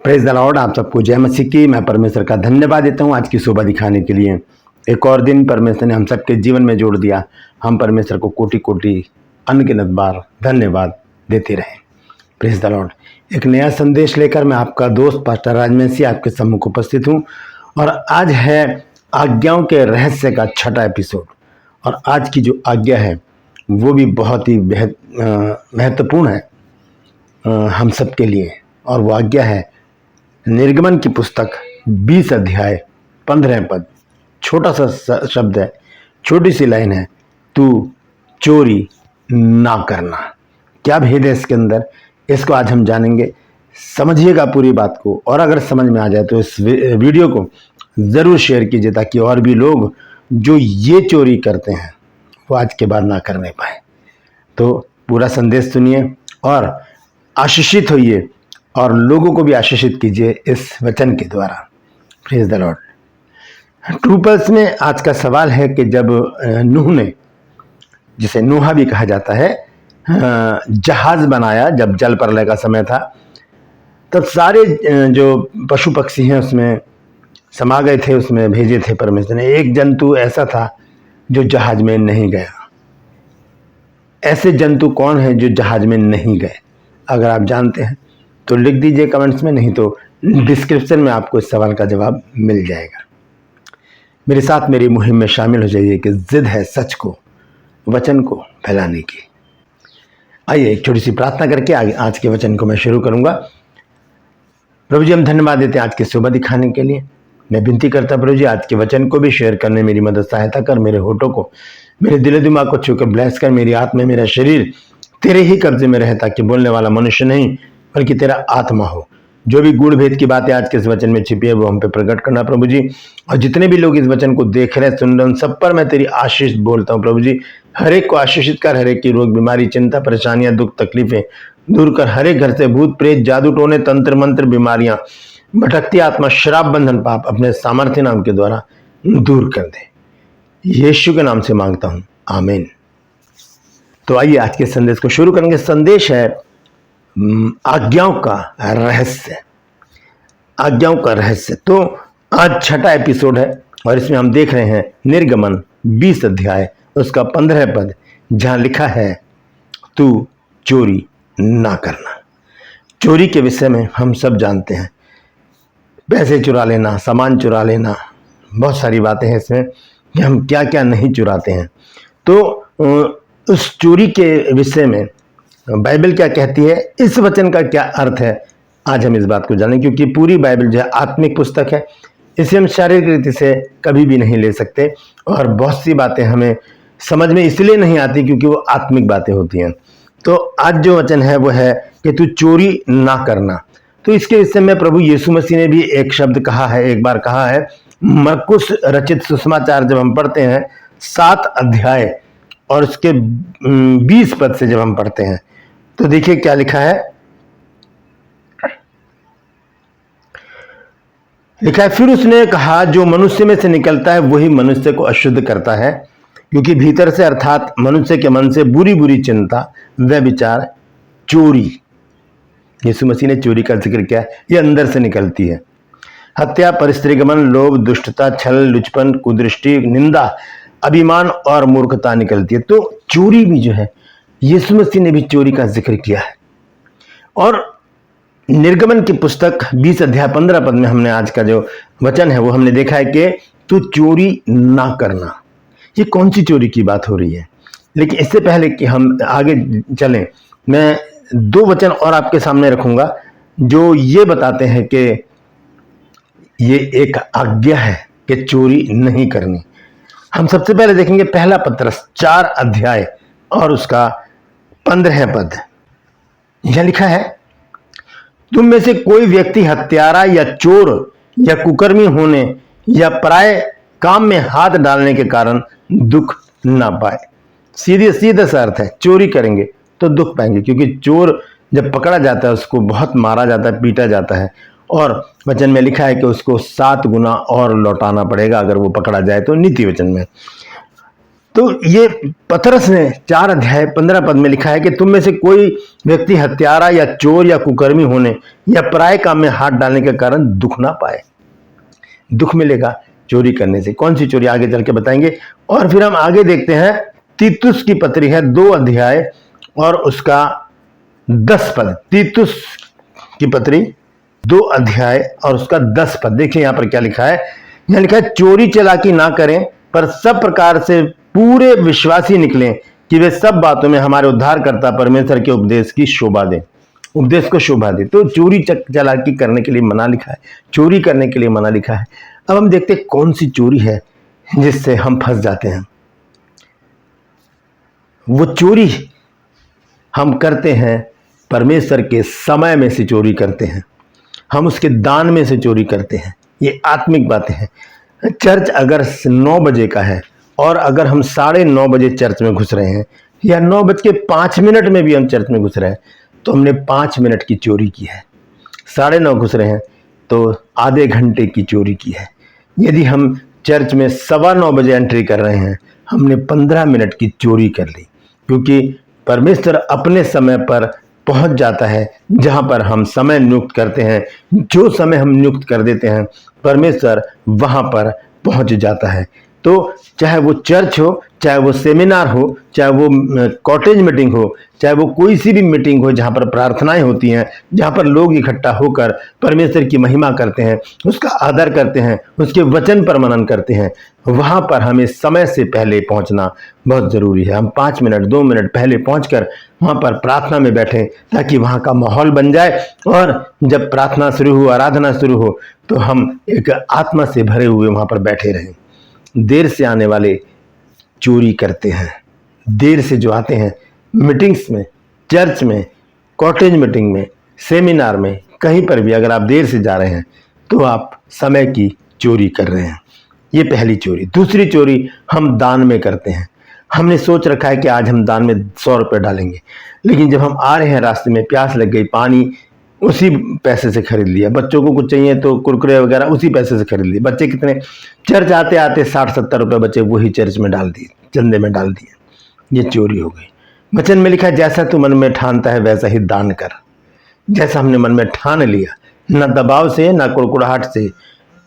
Praise the Lord. आप सबको जय मसीह की। मैं परमेश्वर का धन्यवाद देता हूँ आज की शोभा दिखाने के लिए। एक और दिन परमेश्वर ने हम सबके जीवन में जोड़ दिया। हम परमेश्वर को कोटि कोटि अनगिनत बार धन्यवाद देते रहें। Praise the Lord. एक नया संदेश लेकर मैं आपका दोस्त पास्टर राजमेसी आपके सम्मुख उपस्थित हूँ और आज है आज्ञाओं के रहस्य का 6वां एपिसोड। और आज की जो आज्ञा है वो भी बहुत ही महत्वपूर्ण है हम सब के लिए। और वो आज्ञा है निर्गमन की पुस्तक 20 अध्याय 15 पद। छोटा सा शब्द है, छोटी सी लाइन है, तू चोरी ना करना। क्या भेद है इसके अंदर, इसको आज हम जानेंगे। समझिएगा पूरी बात को, और अगर समझ में आ जाए तो इस वीडियो को ज़रूर शेयर कीजिए ताकि और भी लोग जो ये चोरी करते हैं वो आज के बाद ना करने पाए। तो पूरा संदेश सुनिए और आशीषित होइए और लोगों को भी आशीषित कीजिए इस वचन के द्वारा। Praise the Lord. True pulse में आज का सवाल है कि जब नूह ने, जिसे नूहा भी कहा जाता है, जहाज बनाया, जब जल प्रलय का समय था, तब सारे जो पशु पक्षी हैं उसमें समा गए थे, उसमें भेजे थे परमेश्वर ने। एक जंतु ऐसा था जो जहाज में नहीं गया। ऐसे जंतु कौन है जो जहाज में नहीं गए? अगर आप जानते हैं तो लिख दीजिए कमेंट्स में, नहीं तो डिस्क्रिप्शन में आपको इस सवाल का जवाब मिल जाएगा। मेरे साथ मेरी मुहिम में शामिल हो जाइए कि जिद है सच को, वचन को फैलाने की। आइए एक छोटी सी प्रार्थना करके आगे आज के वचन को मैं शुरू करूंगा। प्रभु जी, हम धन्यवाद देते हैं आज की शोभा दिखाने के लिए। मैं विनती करता प्रभु जी, आज के वचन को भी शेयर करने मेरी मदद सहायता कर। मेरे होठों को, मेरे दिल दिमाग को छूकर ब्लेस कर। मेरी आत्मा, मेरा शरीर तेरे ही कब्जे में रहे, ताकि बोलने वाला मनुष्य नहीं बल्कि तेरा आत्मा हो। जो भी गूढ़ भेद की बातें आज के इस वचन में छिपी है वो हम पे प्रकट करना प्रभु जी। और जितने भी लोग इस वचन को देख रहे हैं, सुन रहे हैं, उन सब पर मैं तेरी आशीष बोलता हूँ प्रभु जी। हर एक को आशीषित कर। हर एक की रोग, बीमारी, चिंता, परेशानियां, दुख, तकलीफें दूर कर। हर एक घर से भूत प्रेत, जादू टोने, तंत्र मंत्र, बीमारियां, भटकती आत्मा, श्राप, बंधन, पाप अपने सामर्थ्य नाम के द्वारा दूर कर दे। यीशु के नाम से मांगता हूँ, आमीन। तो आइए आज के संदेश को शुरू करेंगे। संदेश है आज्ञाओं का रहस्य। आज्ञाओं का रहस्य। तो आज 6वां एपिसोड है और इसमें हम देख रहे हैं निर्गमन 20 अध्याय उसका 15 पद, जहां लिखा है तू चोरी ना करना। चोरी के विषय में हम सब जानते हैं, पैसे चुरा लेना, सामान चुरा लेना, बहुत सारी बातें हैं इसमें कि हम क्या क्या नहीं चुराते हैं। तो उस चोरी के विषय में बाइबल क्या कहती है, इस वचन का क्या अर्थ है, आज हम इस बात को जानें। क्योंकि पूरी बाइबल जो है आत्मिक पुस्तक है, इसे हम शारीरिक रीति से कभी भी नहीं ले सकते। और बहुत सी बातें हमें समझ में इसलिए नहीं आती क्योंकि वो आत्मिक बातें होती हैं। तो आज जो वचन है वो है कि तू चोरी ना करना। तो इसके विषय में प्रभु यीशु मसीह ने भी एक शब्द कहा है, एक बार कहा है। मरकुस रचित सुसमाचार जब हम पढ़ते हैं 7 अध्याय और उसके 20 पद से जब हम पढ़ते हैं तो देखिए क्या लिखा है। लिखा है, फिर उसने कहा, जो मनुष्य में से निकलता है वही मनुष्य को अशुद्ध करता है, क्योंकि भीतर से अर्थात मनुष्य के मन से बुरी बुरी चिंता व विचार, चोरी, यीशु मसीह ने चोरी का जिक्र किया, ये अंदर से निकलती है। हत्या, परिस्त्रीगमन, लोभ, दुष्टता, छल, लुचपन, कुदृष्टि, निंदा, अभिमान और मूर्खता निकलती है। तो चोरी भी जो है, यीशु मसीह ने भी चोरी का जिक्र किया है। और निर्गमन की पुस्तक 20 अध्याय 15 पद में हमने आज का जो वचन है वो हमने देखा है कि तू चोरी ना करना। ये कौन सी चोरी की बात हो रही है? लेकिन इससे पहले कि हम आगे चलें, मैं 2 वचन और आपके सामने रखूंगा जो ये बताते हैं कि ये एक आज्ञा है कि चोरी नहीं करनी। हम सबसे पहले देखेंगे पहला पत्रस 4 अध्याय और उसका 15 पद। यह लिखा है, तुम में से कोई व्यक्ति हत्यारा या चोर या कुकर्मी होने या पराये काम में हाथ डालने के कारण दुख ना पाए। सीधा सा अर्थ है, चोरी करेंगे तो दुख पाएंगे। क्योंकि चोर जब पकड़ा जाता है उसको बहुत मारा जाता है, पीटा जाता है, और वचन में लिखा है कि उसको 7 गुना और लौटाना पड़ेगा अगर वो पकड़ा जाए तो, नीति वचन में। तो ये पतरस ने 4 अध्याय 15 पद में लिखा है कि तुम में से कोई व्यक्ति हत्यारा या चोर या कुकर्मी होने या पराये काम में हाथ डालने के कारण दुख ना पाए। दुख मिलेगा चोरी करने से। कौन सी चोरी, आगे चल के बताएंगे। और फिर हम आगे देखते हैं, तीतुस की पत्री है 2 अध्याय और उसका 10 पद। तीतुस की पत्री 2 अध्याय और उसका 10 पद। देखिए यहां पर क्या लिखा है। यहां लिखा है, चोरी चालाकी ना करें पर सब प्रकार से पूरे विश्वासी निकलें कि वे सब बातों में हमारे उद्धारकर्ता परमेश्वर के उपदेश की शोभा दें, उपदेश को शोभा दे। तो चोरी चालाकी करने के लिए मना लिखा है, चोरी करने के लिए मना लिखा है। अब हम देखते हैं कौन सी चोरी है जिससे हम फंस जाते हैं। वो चोरी हम करते हैं परमेश्वर के समय में से चोरी करते हैं, हम उसके दान में से चोरी करते हैं। ये आत्मिक बातें हैं। चर्च अगर 9 बजे का है और अगर हम 9:30 बजे चर्च में घुस रहे हैं या 9:05 में भी हम चर्च में घुस रहे हैं तो हमने 5 मिनट की चोरी की है। 9:30 घुस रहे हैं तो आधे घंटे की चोरी की है। यदि हम चर्च में 9:15 बजे एंट्री कर रहे हैं, हमने 15 मिनट की चोरी कर ली, क्योंकि परमेश्वर अपने समय पर पहुंच जाता है जहां पर हम समय नियुक्त करते हैं। जो समय हम नियुक्त कर देते हैं परमेश्वर वहां पर पहुंच जाता है। तो चाहे वो चर्च हो, चाहे वो सेमिनार हो, चाहे वो कॉटेज मीटिंग हो, चाहे वो कोई सी भी मीटिंग हो जहां पर प्रार्थनाएं होती हैं, जहां पर लोग इकट्ठा होकर परमेश्वर की महिमा करते हैं, उसका आदर करते हैं, उसके वचन पर मनन करते हैं, वहां पर हमें समय से पहले पहुंचना बहुत जरूरी है। हम 5 मिनट 2 मिनट पहले पहुंचकर वहां पर प्रार्थना में बैठें ताकि वहां का माहौल बन जाए और जब प्रार्थना शुरू हो, आराधना शुरू हो तो हम एक आत्मा से भरे हुए वहां पर बैठे रहें। देर से आने वाले चोरी करते हैं। देर से जो आते हैं मीटिंग्स में, चर्च में, कॉटेज मीटिंग में, सेमिनार में, कहीं पर भी अगर आप देर से जा रहे हैं तो आप समय की चोरी कर रहे हैं। ये पहली चोरी। दूसरी चोरी हम दान में करते हैं। हमने सोच रखा है कि आज हम दान में 100 रुपये डालेंगे, लेकिन जब हम आ रहे हैं रास्ते में प्यास लग गई, पानी उसी पैसे से खरीद लिया, बच्चों को कुछ चाहिए तो कुरकुरे वगैरह उसी पैसे से खरीद लिए। बच्चे कितने, चर्च आते आते 60-70 रुपये बच्चे वही चर्च में डाल दिए, चंदे में डाल दिए। ये चोरी हो गई। वचन में लिखा है, जैसा तू मन में ठानता है वैसा ही दान कर। जैसा हमने मन में ठान लिया, ना दबाव से ना कुड़कुड़ाहट से,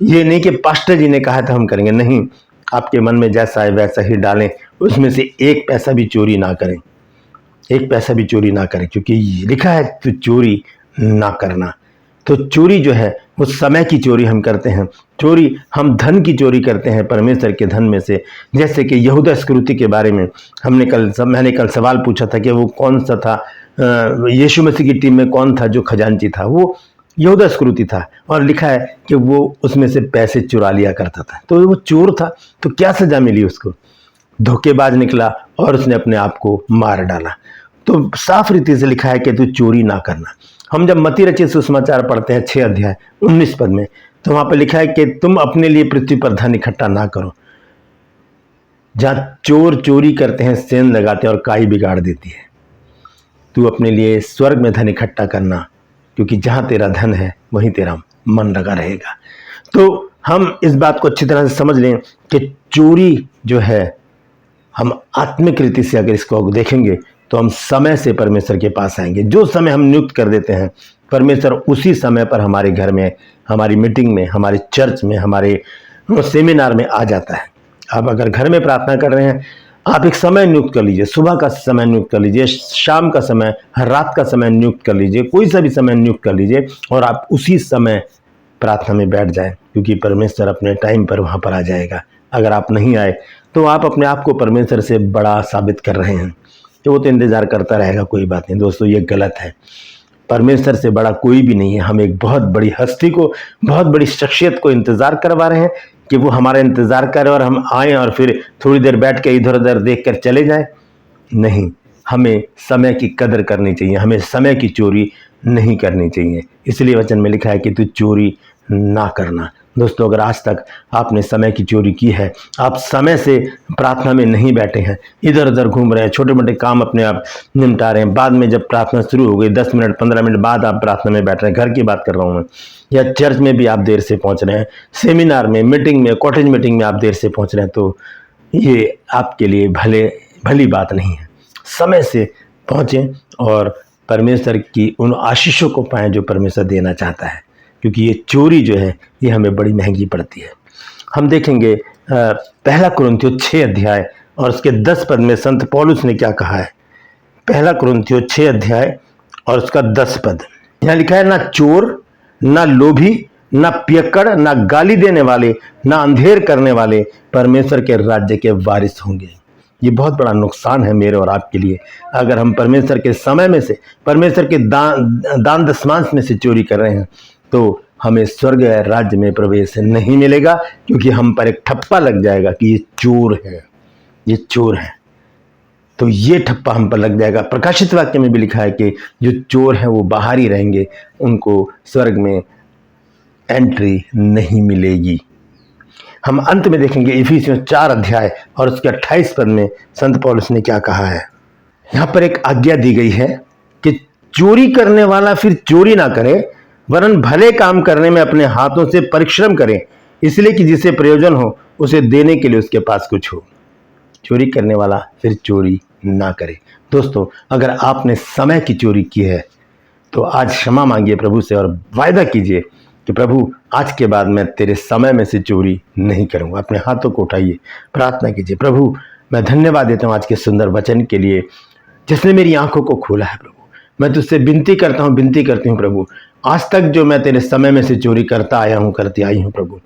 ये नहीं कि पास्टर जी ने कहा था हम करेंगे, नहीं, आपके मन में जैसा है वैसा ही डालें। उसमें से 1 पैसा भी चोरी ना करें, 1 पैसा भी चोरी ना करें, क्योंकि लिखा है तो चोरी ना करना। तो चोरी जो है वो समय की चोरी हम करते हैं। चोरी हम धन की चोरी करते हैं, परमेश्वर के धन में से। जैसे कि यहूदा इस्करियोती के बारे में मैंने कल सवाल पूछा था कि वो कौन सा था, यीशु मसीह की टीम में कौन था जो खजांची था। वो यहूदा इस्करियोती था और लिखा है कि वो उसमें से पैसे चुरा लिया करता था। तो वो चोर था, तो क्या सजा मिली उसको? धोखेबाज निकला और उसने अपने आप को मार डाला। तो साफ रीति से लिखा है कि तू चोरी ना करना। हम जब मत्ती रचित सुसमाचार पढ़ते हैं 6 अध्याय 19 पद में, तो वहां पर लिखा है कि तुम अपने लिए पृथ्वी पर धन इकट्ठा ना करो। जहां चोर चोरी करते हैं, सेंध लगाते हैं और काई बिगाड़ देती है। तू अपने लिए स्वर्ग में धन इकट्ठा करना, क्योंकि जहां तेरा धन है वहीं तेरा मन लगा रहेगा। तो हम इस बात को अच्छी तरह से समझ लें कि चोरी जो है, हम आत्मिक रीति से अगर इसको देखेंगे तो हम समय से परमेश्वर के पास आएंगे। जो समय हम नियुक्त कर देते हैं परमेश्वर उसी समय पर हमारे घर में, हमारी मीटिंग में, हमारे चर्च में, हमारे सेमिनार में आ जाता है। आप अगर घर में प्रार्थना कर रहे हैं, आप एक समय नियुक्त कर लीजिए, सुबह का समय नियुक्त कर लीजिए, शाम का समय, रात का समय नियुक्त कर लीजिए, कोई सा भी समय नियुक्त कर लीजिए और आप उसी समय प्रार्थना में बैठ जाएं, क्योंकि परमेश्वर अपने टाइम पर वहां पर आ जाएगा। अगर आप नहीं आए तो आप अपने आप को परमेश्वर से बड़ा साबित कर रहे हैं कि वो तो इंतजार करता रहेगा, कोई बात नहीं। दोस्तों, ये गलत है। परमेश्वर से बड़ा कोई भी नहीं है। हम एक बहुत बड़ी हस्ती को, बहुत बड़ी शख्सियत को इंतजार करवा रहे हैं कि वो हमारा इंतजार करे और हम आए और फिर थोड़ी देर बैठ के इधर उधर देख कर चले जाए। नहीं, हमें समय की कदर करनी चाहिए, हमें समय की चोरी नहीं करनी चाहिए। इसलिए वचन में लिखा है कि तू चोरी ना करना। दोस्तों, अगर आज तक आपने समय की चोरी की है, आप समय से प्रार्थना में नहीं बैठे हैं, इधर उधर घूम रहे हैं, छोटे मोटे काम अपने आप निपटा रहे हैं, बाद में जब प्रार्थना शुरू हो गई 10 मिनट 15 मिनट बाद आप प्रार्थना में बैठ रहे हैं, घर की बात कर रहा हूँ मैं, या चर्च में भी आप देर से पहुँच रहे हैं, सेमिनार में, मीटिंग में, कॉटेज मीटिंग में आप देर से पहुँच रहे हैं, तो ये आपके लिए भली बात नहीं है। समय से पहुँचें और परमेश्वर की उन आशीषों को पाएं जो परमेश्वर देना चाहता है, क्योंकि ये चोरी जो है ये हमें बड़ी महंगी पड़ती है। हम देखेंगे पहला कुरिन्थियों 6 अध्याय और उसके 10 पद में संत पौलुस ने क्या कहा है। पहला कुरिन्थियों 6 अध्याय और उसका 10 पद, यहाँ लिखा है, ना चोर, ना लोभी, ना पियक्कड़, ना गाली देने वाले, ना अंधेर करने वाले परमेश्वर के राज्य के वारिस होंगे। ये बहुत बड़ा नुकसान है मेरे और आपके लिए अगर हम परमेश्वर के समय में से, परमेश्वर के दान दशमांश में से चोरी कर रहे हैं, तो हमें स्वर्ग राज्य में प्रवेश नहीं मिलेगा, क्योंकि हम पर एक ठप्पा लग जाएगा कि ये चोर है, ये चोर है। तो ये ठप्पा हम पर लग जाएगा। प्रकाशित वाक्य में भी लिखा है कि जो चोर हैं वो बाहर ही रहेंगे, उनको स्वर्ग में एंट्री नहीं मिलेगी। हम अंत में देखेंगे इफिसियों 4 अध्याय और उसके 28 पद में संत पौलुस ने क्या कहा है। यहाँ पर एक आज्ञा दी गई है कि चोरी करने वाला फिर चोरी ना करे, वरन भले काम करने में अपने हाथों से परिश्रम करे, इसलिए कि जिसे प्रयोजन हो उसे देने के लिए उसके पास कुछ हो। चोरी करने वाला फिर चोरी ना करे। दोस्तों, अगर आपने समय की चोरी की है तो आज क्षमा मांगिए प्रभु से और वायदा कीजिए कि प्रभु आज के बाद मैं तेरे समय में से चोरी नहीं करूंगा। अपने हाथों को उठाइए, प्रार्थना कीजिए। प्रभु, मैं धन्यवाद देता हूँ आज के सुंदर वचन के लिए जिसने मेरी आंखों को खोला है। प्रभु, मैं तुझसे विनती करती हूँ प्रभु, आज तक जो मैं तेरे समय में से चोरी करता आया हूँ, करती आई हूँ प्रभु,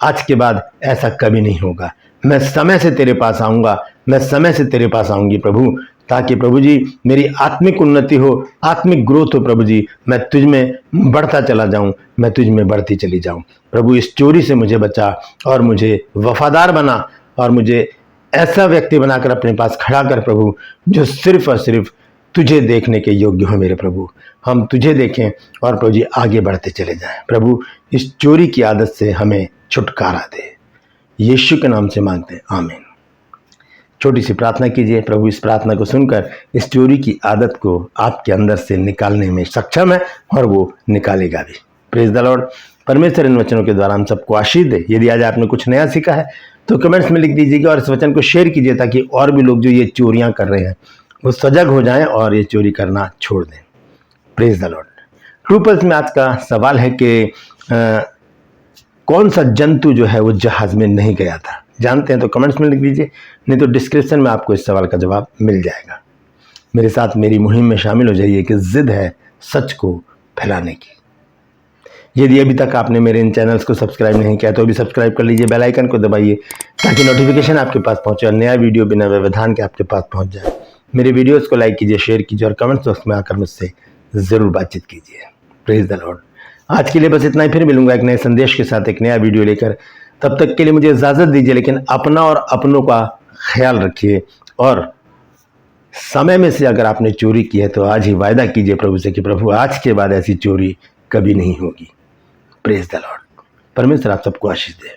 आज के बाद ऐसा कभी नहीं होगा। मैं समय से तेरे पास आऊँगा, मैं समय से तेरे पास आऊँगी प्रभु, ताकि प्रभु जी मेरी आत्मिक उन्नति हो, आत्मिक ग्रोथ हो प्रभु जी, मैं तुझ में बढ़ता चला जाऊं, मैं तुझ में बढ़ती चली जाऊं। प्रभु, इस चोरी से मुझे बचा और मुझे वफादार बना और मुझे ऐसा व्यक्ति बनाकर अपने पास खड़ा कर प्रभु, जो सिर्फ और सिर्फ तुझे देखने के योग्य हो। मेरे प्रभु, हम तुझे देखें और प्रभु जी आगे बढ़ते चले जाएं। प्रभु, इस चोरी की आदत से हमें छुटकारा दे, यीशु के नाम से मांगते हैं, आमीन। छोटी सी प्रार्थना कीजिए। प्रभु इस प्रार्थना को सुनकर इस चोरी की आदत को आपके अंदर से निकालने में सक्षम है और वो निकालेगा भी। Praise the Lord. परमेश्वर इन वचनों के द्वारा हम सबको आशीष दे। यदि आज आपने कुछ नया सीखा है तो कमेंट्स में लिख दीजिएगा और इस वचन को शेयर कीजिए, ताकि और भी लोग जो ये चोरियां कर रहे हैं वो सजग हो जाएं और ये चोरी करना छोड़ दें। Praise the Lord. True pulse में आज का सवाल है कि कौन सा जंतु जो है वो जहाज में नहीं गया था? जानते हैं तो कमेंट्स में लिख दीजिए, नहीं तो डिस्क्रिप्शन में आपको इस सवाल का जवाब मिल जाएगा। मेरे साथ मेरी मुहिम में शामिल हो जाइए कि जिद है सच को फैलाने की। यदि अभी तक आपने मेरे इन चैनल्स को सब्सक्राइब नहीं किया तो अभी सब्सक्राइब कर लीजिए, बेल आइकन को दबाइए ताकि नोटिफिकेशन आपके पास पहुंचे और नया वीडियो बिना व्यवधान के आपके पास पहुंच जाए। मेरे वीडियोज़ को लाइक कीजिए, शेयर कीजिए और कमेंट्स बॉक्स में आकर मुझसे ज़रूर बातचीत कीजिए। Praise the Lord. आज के लिए बस इतना ही, फिर मिलूंगा एक नए संदेश के साथ, एक नया वीडियो लेकर। तब तक के लिए मुझे इजाज़त दीजिए, लेकिन अपना और अपनों का ख्याल रखिए और समय में से अगर आपने चोरी की है तो आज ही वायदा कीजिए प्रभु से कि प्रभु आज के बाद ऐसी चोरी कभी नहीं होगी। Praise the Lord. परमेश्वर आप सबको आशीष दे।